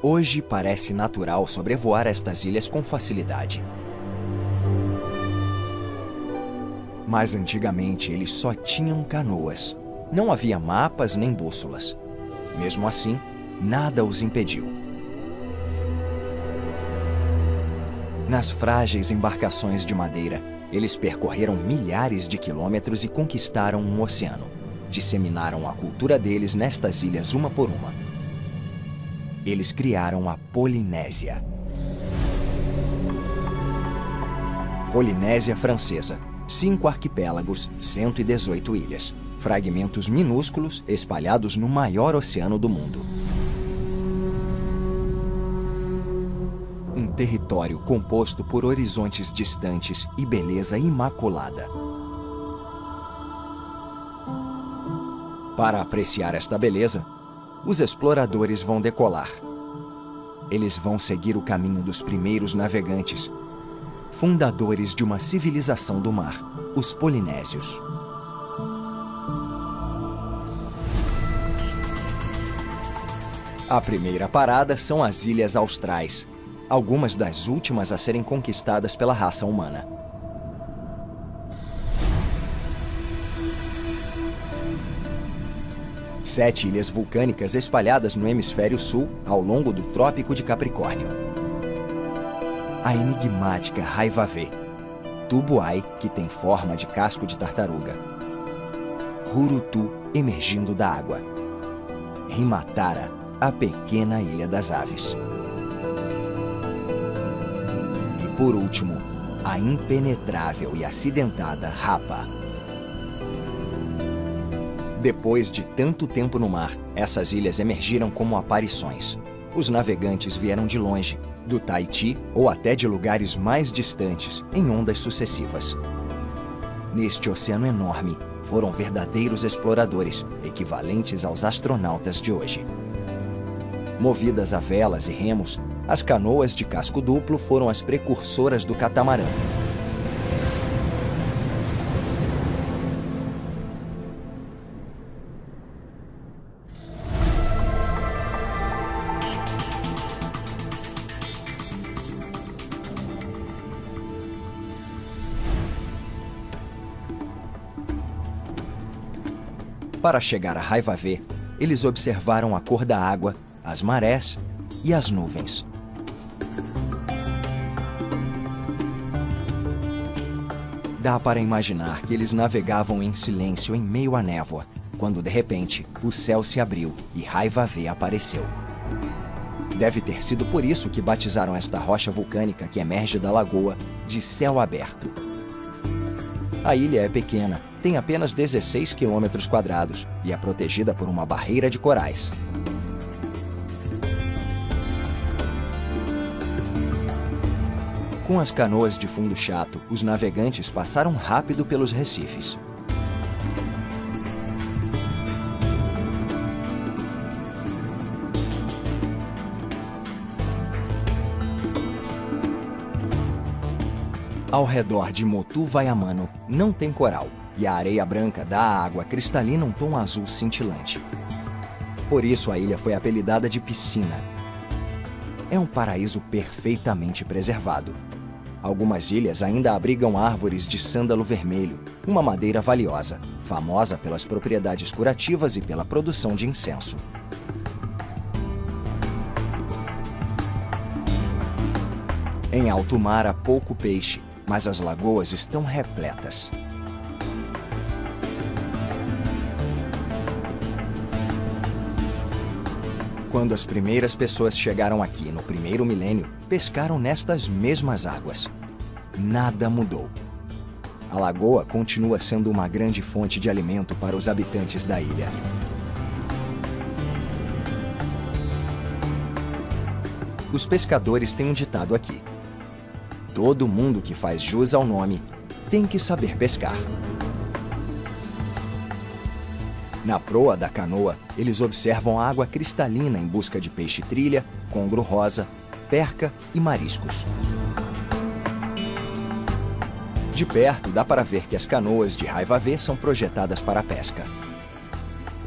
Hoje parece natural sobrevoar estas ilhas com facilidade. Mas antigamente eles só tinham canoas. Não havia mapas nem bússolas. Mesmo assim, nada os impediu. Nas frágeis embarcações de madeira, eles percorreram milhares de quilômetros e conquistaram um oceano. Disseminaram a cultura deles nestas ilhas uma por uma. Eles criaram a Polinésia. Polinésia Francesa. 5 arquipélagos, 118 ilhas. Fragmentos minúsculos espalhados no maior oceano do mundo. Um território composto por horizontes distantes e beleza imaculada. Para apreciar esta beleza, os exploradores vão decolar. Eles vão seguir o caminho dos primeiros navegantes, fundadores de uma civilização do mar, os polinésios. A primeira parada são as Ilhas Austrais, algumas das últimas a serem conquistadas pela raça humana. Sete ilhas vulcânicas espalhadas no hemisfério sul ao longo do Trópico de Capricórnio. A enigmática Raivavé, Tubuai, que tem forma de casco de tartaruga, Rurutu, emergindo da água, Rimatara, a pequena ilha das aves. E por último, a impenetrável e acidentada Rapa. Depois de tanto tempo no mar, essas ilhas emergiram como aparições. Os navegantes vieram de longe, do Tahiti ou até de lugares mais distantes, em ondas sucessivas. Neste oceano enorme, foram verdadeiros exploradores, equivalentes aos astronautas de hoje. Movidas a velas e remos, as canoas de casco duplo foram as precursoras do catamarã. Para chegar a Raivavé, eles observaram a cor da água, as marés e as nuvens. Dá para imaginar que eles navegavam em silêncio em meio à névoa, quando de repente o céu se abriu e Raivavé apareceu. Deve ter sido por isso que batizaram esta rocha vulcânica que emerge da lagoa de Céu Aberto. A ilha é pequena, tem apenas 16 km² e é protegida por uma barreira de corais. Com as canoas de fundo chato, os navegantes passaram rápido pelos recifes. Ao redor de Motu Vaiamano não tem coral e a areia branca dá à água cristalina um tom azul cintilante. Por isso a ilha foi apelidada de Piscina. É um paraíso perfeitamente preservado. Algumas ilhas ainda abrigam árvores de sândalo vermelho, uma madeira valiosa, famosa pelas propriedades curativas e pela produção de incenso. Em alto mar há pouco peixe, mas as lagoas estão repletas. Quando as primeiras pessoas chegaram aqui no primeiro milênio, pescaram nestas mesmas águas. Nada mudou. A lagoa continua sendo uma grande fonte de alimento para os habitantes da ilha. Os pescadores têm um ditado aqui: todo mundo que faz jus ao nome tem que saber pescar. Na proa da canoa, eles observam a água cristalina em busca de peixe-trilha, congro rosa, perca e mariscos. De perto, dá para ver que as canoas de Raivavé são projetadas para a pesca.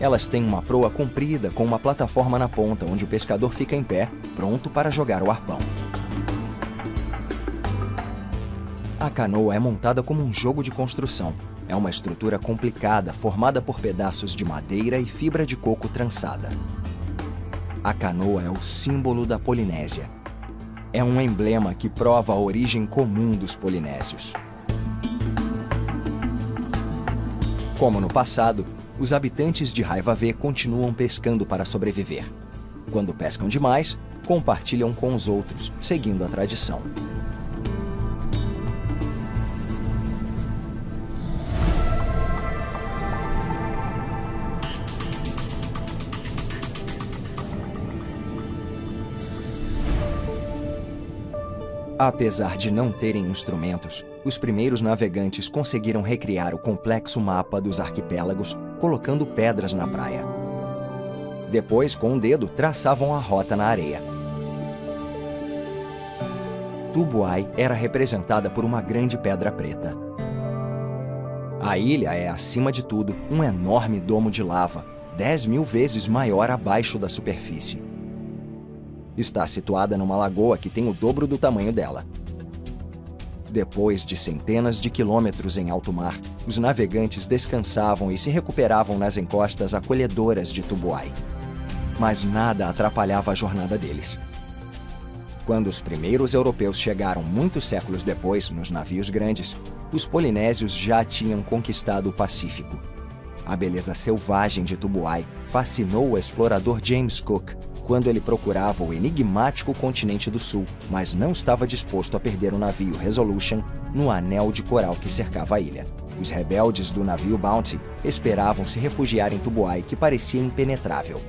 Elas têm uma proa comprida com uma plataforma na ponta onde o pescador fica em pé, pronto para jogar o arpão. A canoa é montada como um jogo de construção. É uma estrutura complicada formada por pedaços de madeira e fibra de coco trançada. A canoa é o símbolo da Polinésia. É um emblema que prova a origem comum dos polinésios. Como no passado, os habitantes de Raiva-V continuam pescando para sobreviver. Quando pescam demais, compartilham com os outros, seguindo a tradição. Apesar de não terem instrumentos, os primeiros navegantes conseguiram recriar o complexo mapa dos arquipélagos colocando pedras na praia. Depois, com o dedo, traçavam a rota na areia. Tubuai era representada por uma grande pedra preta. A ilha é, acima de tudo, um enorme domo de lava, 10.000 vezes maior abaixo da superfície. Está situada numa lagoa que tem o dobro do tamanho dela. Depois de centenas de quilômetros em alto mar, os navegantes descansavam e se recuperavam nas encostas acolhedoras de Tubuai. Mas nada atrapalhava a jornada deles. Quando os primeiros europeus chegaram muitos séculos depois, nos navios grandes, os polinésios já tinham conquistado o Pacífico. A beleza selvagem de Tubuai fascinou o explorador James Cook quando ele procurava o enigmático continente do sul, mas não estava disposto a perder o navio Resolution no anel de coral que cercava a ilha. Os rebeldes do navio Bounty esperavam se refugiar em Tubuai, que parecia impenetrável.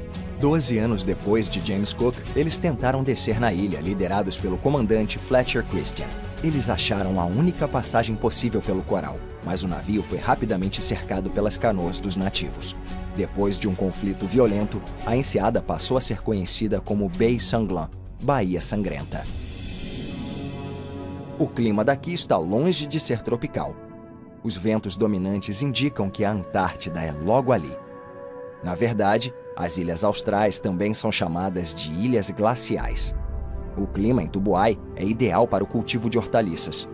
12 anos depois de James Cook, eles tentaram descer na ilha, liderados pelo comandante Fletcher Christian. Eles acharam a única passagem possível pelo coral, mas o navio foi rapidamente cercado pelas canoas dos nativos. Depois de um conflito violento, a enseada passou a ser conhecida como Baie Sanglant, Baía Sangrenta. O clima daqui está longe de ser tropical. Os ventos dominantes indicam que a Antártida é logo ali. Na verdade, as ilhas austrais também são chamadas de ilhas glaciais. O clima em Tubuai é ideal para o cultivo de hortaliças.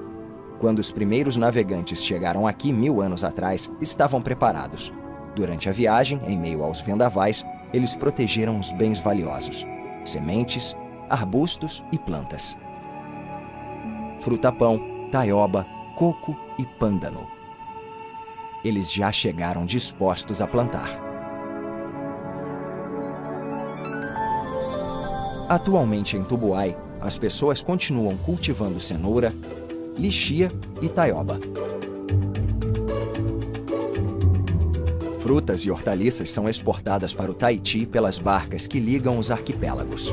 Quando os primeiros navegantes chegaram aqui 1000 anos atrás, estavam preparados. Durante a viagem, em meio aos vendavais, eles protegeram os bens valiosos: sementes, arbustos e plantas. Fruta-pão, taioba, coco e pândano. Eles já chegaram dispostos a plantar. Atualmente em Tubuai, as pessoas continuam cultivando cenoura, lixia e taioba. Frutas e hortaliças são exportadas para o Tahiti pelas barcas que ligam os arquipélagos.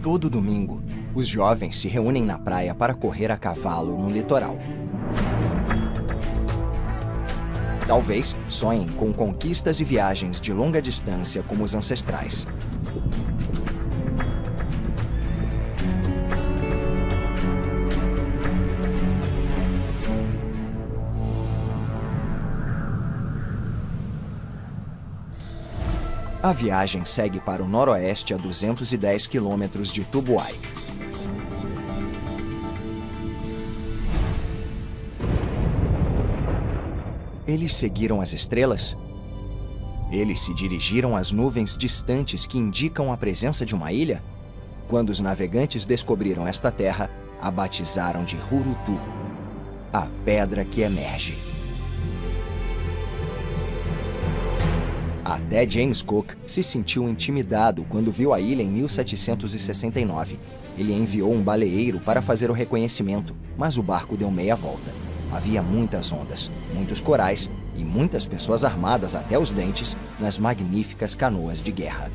Todo domingo, os jovens se reúnem na praia para correr a cavalo no litoral. Talvez sonhem com conquistas e viagens de longa distância como os ancestrais. A viagem segue para o noroeste a 210 quilômetros de Tubuai. Eles seguiram as estrelas? Eles se dirigiram às nuvens distantes que indicam a presença de uma ilha? Quando os navegantes descobriram esta terra, a batizaram de Hurutu, a pedra que emerge. Até James Cook se sentiu intimidado quando viu a ilha em 1769. Ele enviou um baleeiro para fazer o reconhecimento, mas o barco deu meia volta. Havia muitas ondas, muitos corais e muitas pessoas armadas até os dentes nas magníficas canoas de guerra.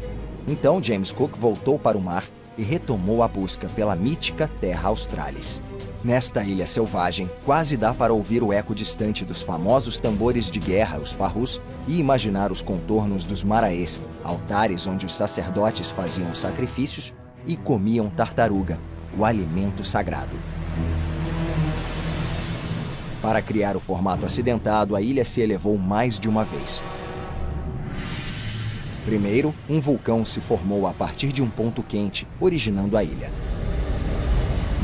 Então James Cook voltou para o mar e retomou a busca pela mítica Terra Australis. Nesta ilha selvagem, quase dá para ouvir o eco distante dos famosos tambores de guerra, os parrus, e imaginar os contornos dos maraês, altares onde os sacerdotes faziam sacrifícios e comiam tartaruga, o alimento sagrado. Para criar o formato acidentado, a ilha se elevou mais de uma vez. Primeiro, um vulcão se formou a partir de um ponto quente, originando a ilha.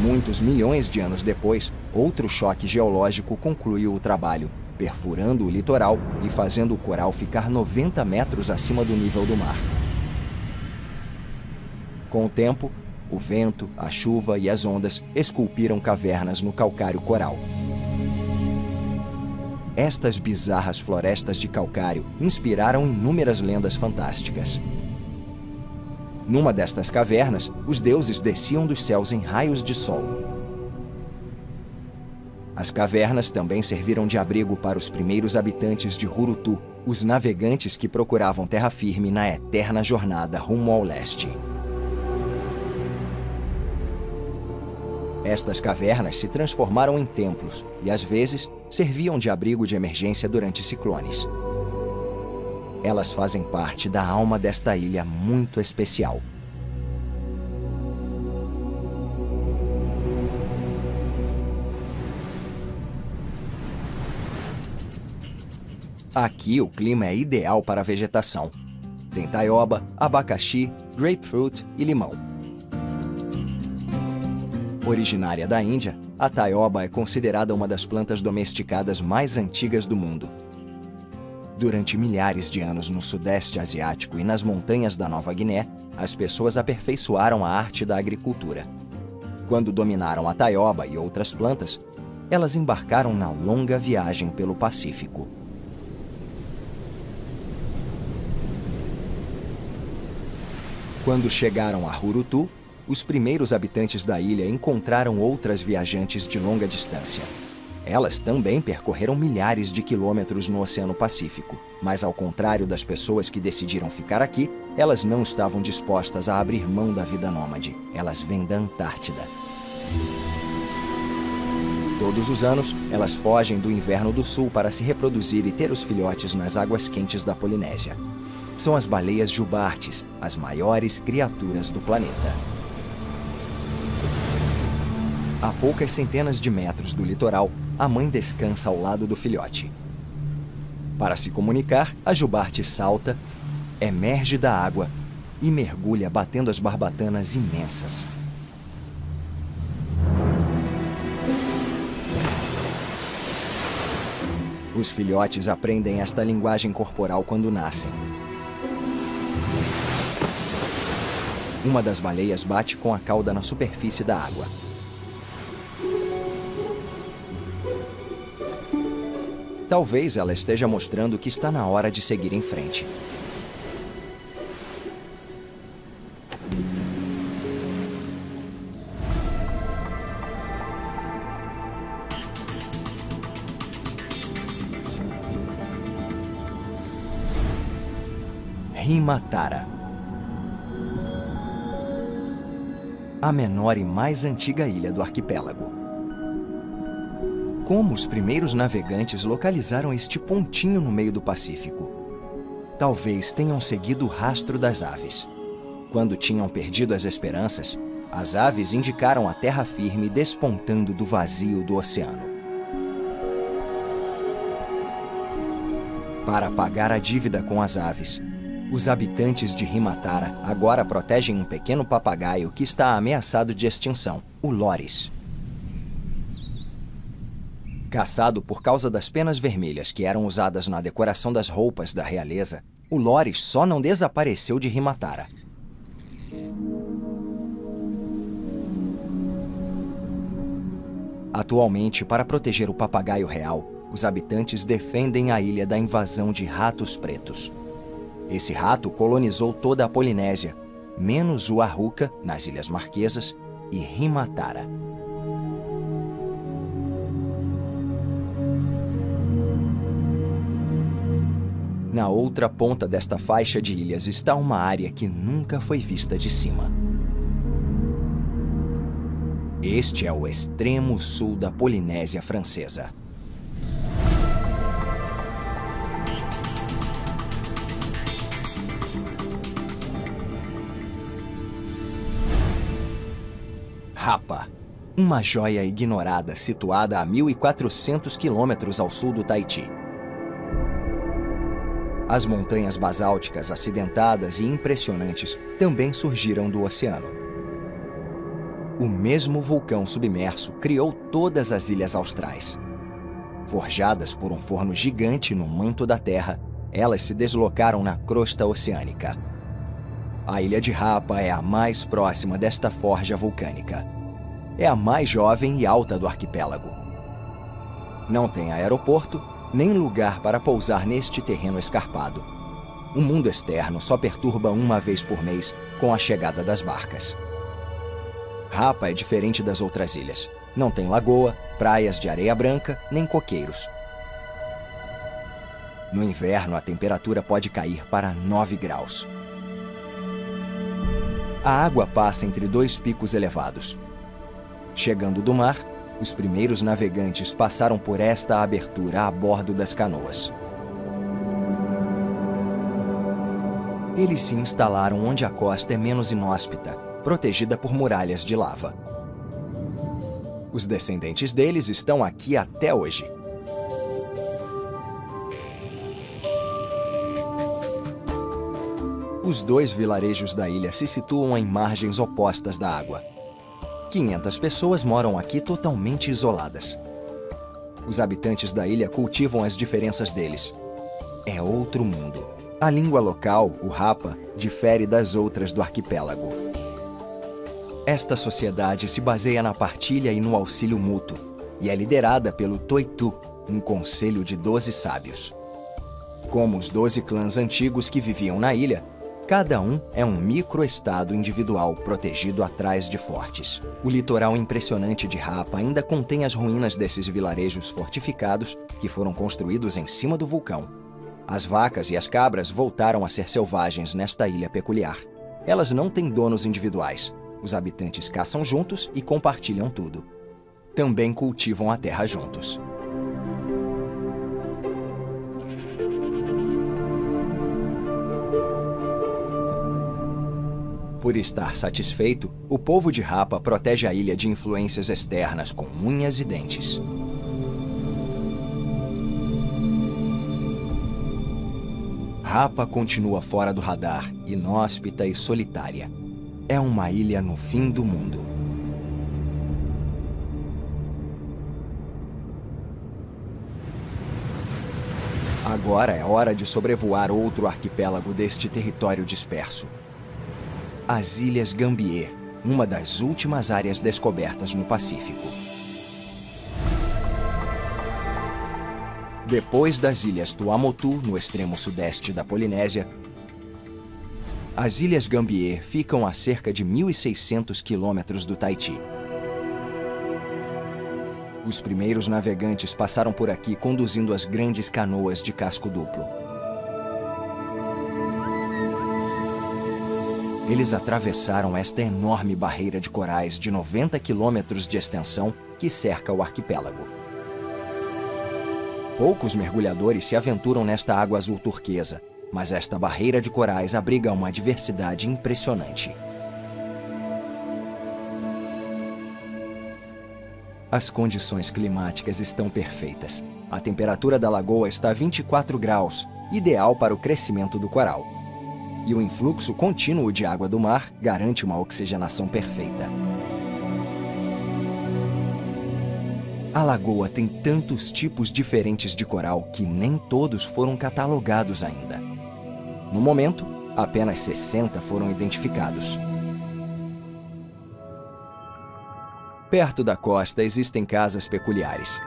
Muitos milhões de anos depois, outro choque geológico concluiu o trabalho, perfurando o litoral e fazendo o coral ficar 90 metros acima do nível do mar. Com o tempo, o vento, a chuva e as ondas esculpiram cavernas no calcário coral. Estas bizarras florestas de calcário inspiraram inúmeras lendas fantásticas. Numa destas cavernas, os deuses desciam dos céus em raios de sol. As cavernas também serviram de abrigo para os primeiros habitantes de Hurutu, os navegantes que procuravam terra firme na eterna jornada rumo ao leste. Estas cavernas se transformaram em templos e, às vezes, serviam de abrigo de emergência durante ciclones. Elas fazem parte da alma desta ilha muito especial. Aqui o clima é ideal para a vegetação. Tem taioba, abacaxi, grapefruit e limão. Originária da Índia, a taioba é considerada uma das plantas domesticadas mais antigas do mundo. Durante milhares de anos no Sudeste Asiático e nas montanhas da Nova Guiné, as pessoas aperfeiçoaram a arte da agricultura. Quando dominaram a taioba e outras plantas, elas embarcaram na longa viagem pelo Pacífico. Quando chegaram a Hurutu, os primeiros habitantes da ilha encontraram outras viajantes de longa distância. Elas também percorreram milhares de quilômetros no Oceano Pacífico, mas ao contrário das pessoas que decidiram ficar aqui, elas não estavam dispostas a abrir mão da vida nômade. Elas vêm da Antártida. Todos os anos, elas fogem do inverno do sul para se reproduzir e ter os filhotes nas águas quentes da Polinésia. São as baleias jubartes, as maiores criaturas do planeta. A poucas centenas de metros do litoral, a mãe descansa ao lado do filhote. Para se comunicar, a jubarte salta, emerge da água e mergulha batendo as barbatanas imensas. Os filhotes aprendem esta linguagem corporal quando nascem. Uma das baleias bate com a cauda na superfície da água. Talvez ela esteja mostrando que está na hora de seguir em frente. Himatara. A menor e mais antiga ilha do arquipélago. Como os primeiros navegantes localizaram este pontinho no meio do Pacífico? Talvez tenham seguido o rastro das aves. Quando tinham perdido as esperanças, as aves indicaram a terra firme despontando do vazio do oceano. Para pagar a dívida com as aves, os habitantes de Himatara agora protegem um pequeno papagaio que está ameaçado de extinção, o loris. Caçado por causa das penas vermelhas que eram usadas na decoração das roupas da realeza, o loris só não desapareceu de Himatara. Atualmente, para proteger o papagaio real, os habitantes defendem a ilha da invasão de ratos pretos. Esse rato colonizou toda a Polinésia, menos o Arruca, nas Ilhas Marquesas, e Himatara. Na outra ponta desta faixa de ilhas está uma área que nunca foi vista de cima. Este é o extremo sul da Polinésia Francesa. Rapa, uma joia ignorada situada a 1.400 quilômetros ao sul do Tahiti. As montanhas basálticas acidentadas e impressionantes também surgiram do oceano. O mesmo vulcão submerso criou todas as ilhas austrais. Forjadas por um forno gigante no manto da Terra, elas se deslocaram na crosta oceânica. A ilha de Rapa é a mais próxima desta forja vulcânica. É a mais jovem e alta do arquipélago. Não tem aeroporto, nem lugar para pousar neste terreno escarpado. O mundo externo só perturba uma vez por mês com a chegada das barcas. Rapa é diferente das outras ilhas. Não tem lagoa, praias de areia branca, nem coqueiros. No inverno, a temperatura pode cair para 9 graus. A água passa entre dois picos elevados. Chegando do mar, os primeiros navegantes passaram por esta abertura a bordo das canoas. Eles se instalaram onde a costa é menos inóspita, protegida por muralhas de lava. Os descendentes deles estão aqui até hoje. Os dois vilarejos da ilha se situam em margens opostas da água. 500 pessoas moram aqui totalmente isoladas. Os habitantes da ilha cultivam as diferenças deles. É outro mundo. A língua local, o Rapa, difere das outras do arquipélago. Esta sociedade se baseia na partilha e no auxílio mútuo, e é liderada pelo Toitu, um conselho de 12 sábios. Como os 12 clãs antigos que viviam na ilha, cada um é um microestado individual protegido atrás de fortes. O litoral impressionante de Rapa ainda contém as ruínas desses vilarejos fortificados que foram construídos em cima do vulcão. As vacas e as cabras voltaram a ser selvagens nesta ilha peculiar. Elas não têm donos individuais. Os habitantes caçam juntos e compartilham tudo. Também cultivam a terra juntos. Por estar satisfeito, o povo de Rapa protege a ilha de influências externas com unhas e dentes. Rapa continua fora do radar, inóspita e solitária. É uma ilha no fim do mundo. Agora é hora de sobrevoar outro arquipélago deste território disperso. As Ilhas Gambier, uma das últimas áreas descobertas no Pacífico. Depois das Ilhas Tuamotu, no extremo sudeste da Polinésia, as Ilhas Gambier ficam a cerca de 1.600 quilômetros do Tahiti. Os primeiros navegantes passaram por aqui conduzindo as grandes canoas de casco duplo. Eles atravessaram esta enorme barreira de corais de 90 quilômetros de extensão que cerca o arquipélago. Poucos mergulhadores se aventuram nesta água azul turquesa, mas esta barreira de corais abriga uma diversidade impressionante. As condições climáticas estão perfeitas. A temperatura da lagoa está a 24 graus, ideal para o crescimento do coral. E o influxo contínuo de água do mar garante uma oxigenação perfeita. A lagoa tem tantos tipos diferentes de coral que nem todos foram catalogados ainda. No momento, apenas 60 foram identificados. Perto da costa existem casas peculiares.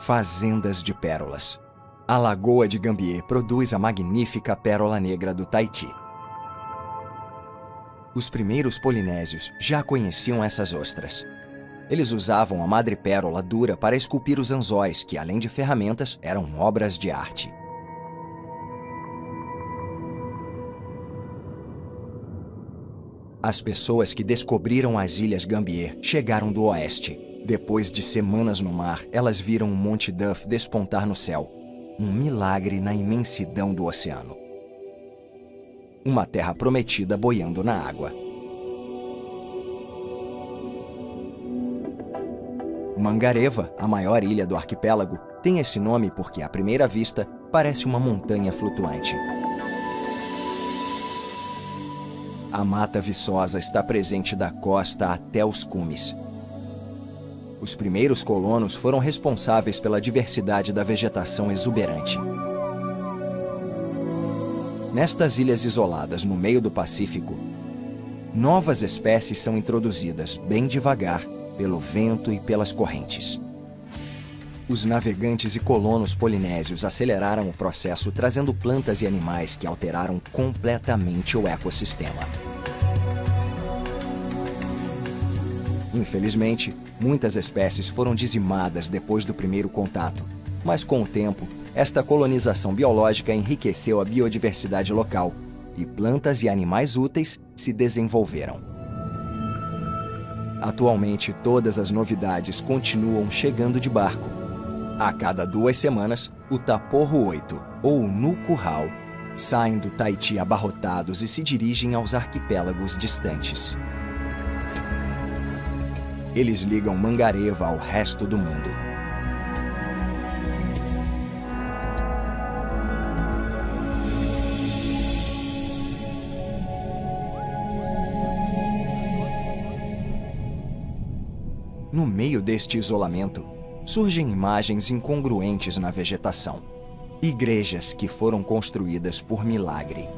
Fazendas de pérolas. A Lagoa de Gambier produz a magnífica pérola negra do Tahiti. Os primeiros polinésios já conheciam essas ostras. Eles usavam a madrepérola dura para esculpir os anzóis, que, além de ferramentas, eram obras de arte. As pessoas que descobriram as Ilhas Gambier chegaram do oeste. Depois de semanas no mar, elas viram o Monte Duff despontar no céu. Um milagre na imensidão do oceano. Uma terra prometida boiando na água. Mangareva, a maior ilha do arquipélago, tem esse nome porque, à primeira vista, parece uma montanha flutuante. A mata viçosa está presente da costa até os cumes. Os primeiros colonos foram responsáveis pela diversidade da vegetação exuberante. Nestas ilhas isoladas no meio do Pacífico, novas espécies são introduzidas bem devagar pelo vento e pelas correntes. Os navegantes e colonos polinésios aceleraram o processo, trazendo plantas e animais que alteraram completamente o ecossistema. Infelizmente, muitas espécies foram dizimadas depois do primeiro contato, mas com o tempo, esta colonização biológica enriqueceu a biodiversidade local e plantas e animais úteis se desenvolveram. Atualmente, todas as novidades continuam chegando de barco. A cada 2 semanas, o Taporro 8, ou o Nukuhau, saem do Tahiti abarrotados e se dirigem aos arquipélagos distantes. Eles ligam Mangareva ao resto do mundo. No meio deste isolamento, surgem imagens incongruentes na vegetação. Igrejas que foram construídas por milagre.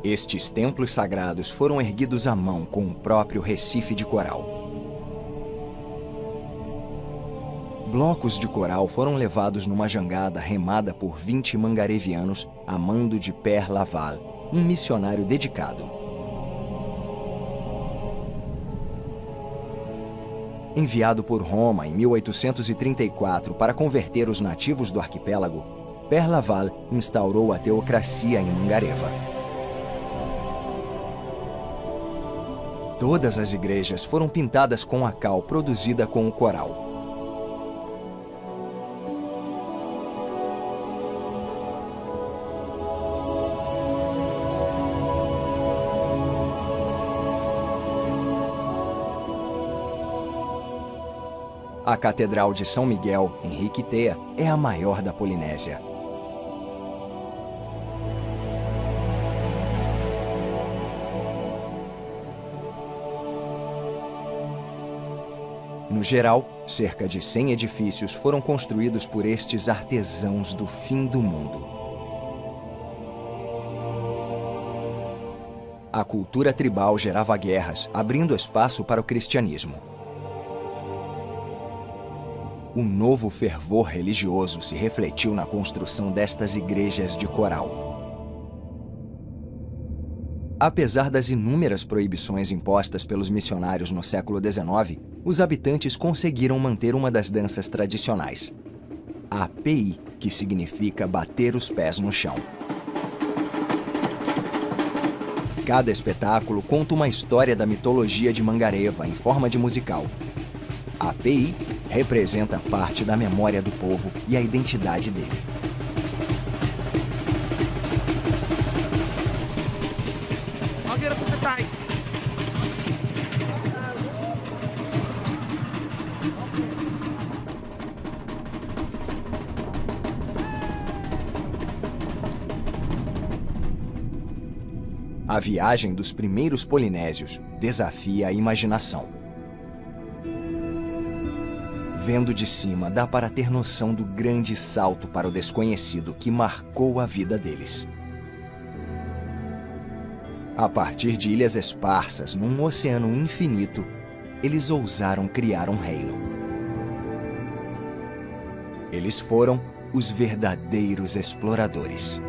Estes templos sagrados foram erguidos à mão com o próprio recife de coral. Blocos de coral foram levados numa jangada remada por 20 mangarevianos a mando de Père Laval, um missionário dedicado. Enviado por Roma em 1834 para converter os nativos do arquipélago, Père Laval instaurou a teocracia em Mangareva. Todas as igrejas foram pintadas com a cal produzida com o coral. A Catedral de São Miguel, em Riquitea, é a maior da Polinésia. No geral, cerca de 100 edifícios foram construídos por estes artesãos do fim do mundo. A cultura tribal gerava guerras, abrindo espaço para o cristianismo. O novo fervor religioso se refletiu na construção destas igrejas de coral. Apesar das inúmeras proibições impostas pelos missionários no século XIX, os habitantes conseguiram manter uma das danças tradicionais, a Pei, que significa bater os pés no chão. Cada espetáculo conta uma história da mitologia de Mangareva em forma de musical. A Pei representa parte da memória do povo e a identidade dele. A viagem dos primeiros polinésios desafia a imaginação. Vendo de cima, dá para ter noção do grande salto para o desconhecido que marcou a vida deles. A partir de ilhas esparsas num oceano infinito, eles ousaram criar um reino. Eles foram os verdadeiros exploradores.